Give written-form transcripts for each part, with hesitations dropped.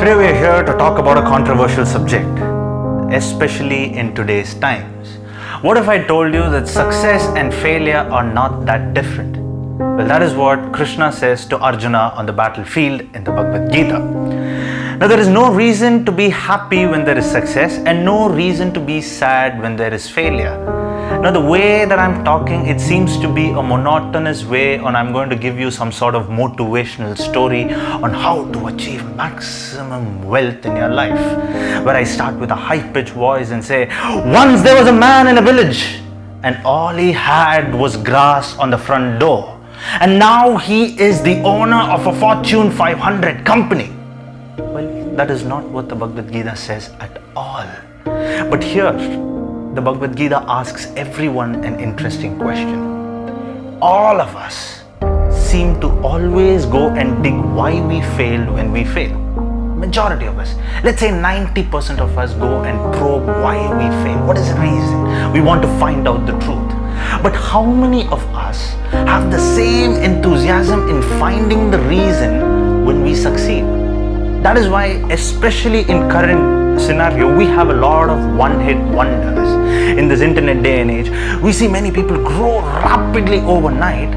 Today we are here to talk about a controversial subject, especially in today's times. What if I told you that success and failure are not that different? Well, that is what Krishna says to Arjuna on the battlefield in the Bhagavad Gita. Now, there is no reason to be happy when there is success and no reason to be sad when there is failure. Now, the way that I'm talking, it seems to be a monotonous way, and I'm going to give you some sort of motivational story on how to achieve maximum wealth in your life. Where I start with a high-pitched voice and say, once there was a man in a village and all he had was grass on the front door. And now he is the owner of a Fortune 500 company. Well, that is not what the Bhagavad Gita says at all. But here, the Bhagavad Gita asks everyone an interesting question. All of us seem to always go and dig why we failed when we fail. Majority of us, let's say 90% of us go and probe why we fail. What is the reason? We want to find out the truth. But how many of us have the same enthusiasm in finding the reason when we succeed? That is why, especially in current scenario, we have a lot of one-hit wonders. In this internet day and age, we see many people grow rapidly overnight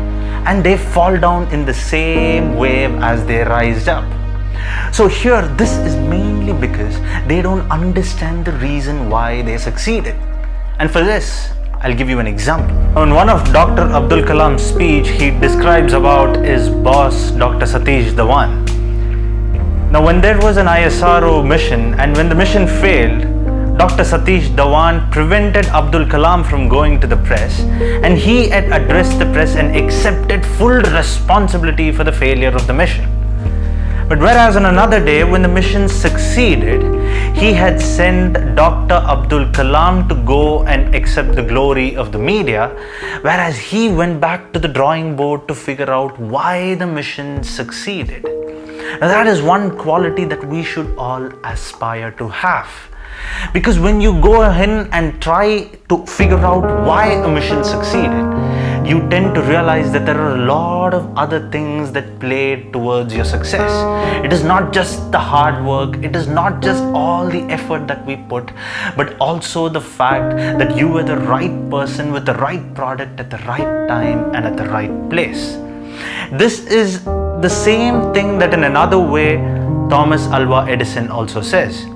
and they fall down in the same wave as they rise up. So here, this is mainly because they don't understand the reason why they succeeded. And for this, I'll give you an example. In one of Dr. Abdul Kalam's speech, he describes about his boss, Dr. Satish Dhawan. Now, when there was an ISRO mission and when the mission failed, Dr. Satish Dhawan prevented Abdul Kalam from going to the press, and he had addressed the press and accepted full responsibility for the failure of the mission. But whereas on another day, when the mission succeeded, he had sent Dr. Abdul Kalam to go and accept the glory of the media, whereas he went back to the drawing board to figure out why the mission succeeded. Now, that is one quality that we should all aspire to have. Because when you go ahead and try to figure out why a mission succeeded, you tend to realize that there are a lot of other things that played towards your success. It is not just the hard work, it is not just all the effort that we put, but also the fact that you were the right person with the right product at the right time and at the right place. This is the same thing that in another way Thomas Alva Edison also says.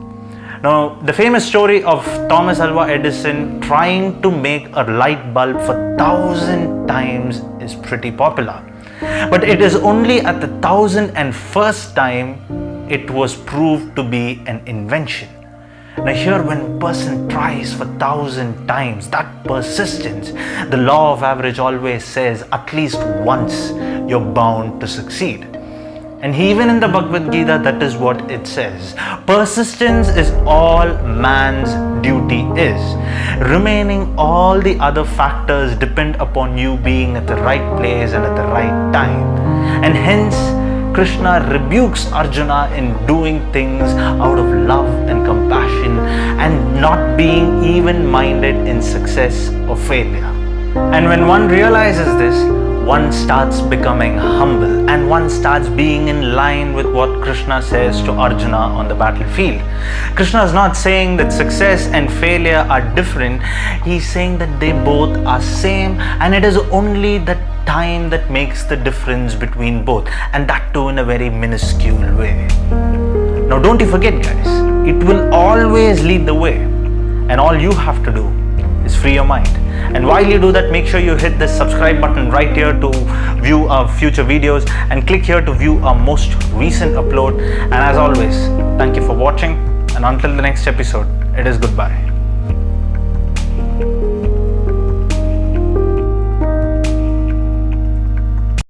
Now, the famous story of Thomas Alva Edison trying to make a light bulb for 1,000 times is pretty popular. But it is only at the 1,001st time it was proved to be an invention. Now here, when a person tries for 1,000 times, that persistence, the law of average always says at least once you're bound to succeed. And even in the Bhagavad Gita, that is what it says. Persistence is all man's duty is. Remaining all the other factors depend upon you being at the right place and at the right time. And hence, Krishna rebukes Arjuna in doing things out of love and compassion and not being even-minded in success or failure. And when one realizes this, one starts becoming humble and one starts being in line with what Krishna says to Arjuna on the battlefield. Krishna is not saying that success and failure are different. He's saying that they both are same, and it is only the time that makes the difference between both, and that too in a very minuscule way. Now, don't you forget, guys, it will always lead the way, and all you have to do is free your mind. And while you do that, make sure you hit the subscribe button right here to view our future videos, and click here to view our most recent upload. And as always, thank you for watching, and until the next episode, it is goodbye.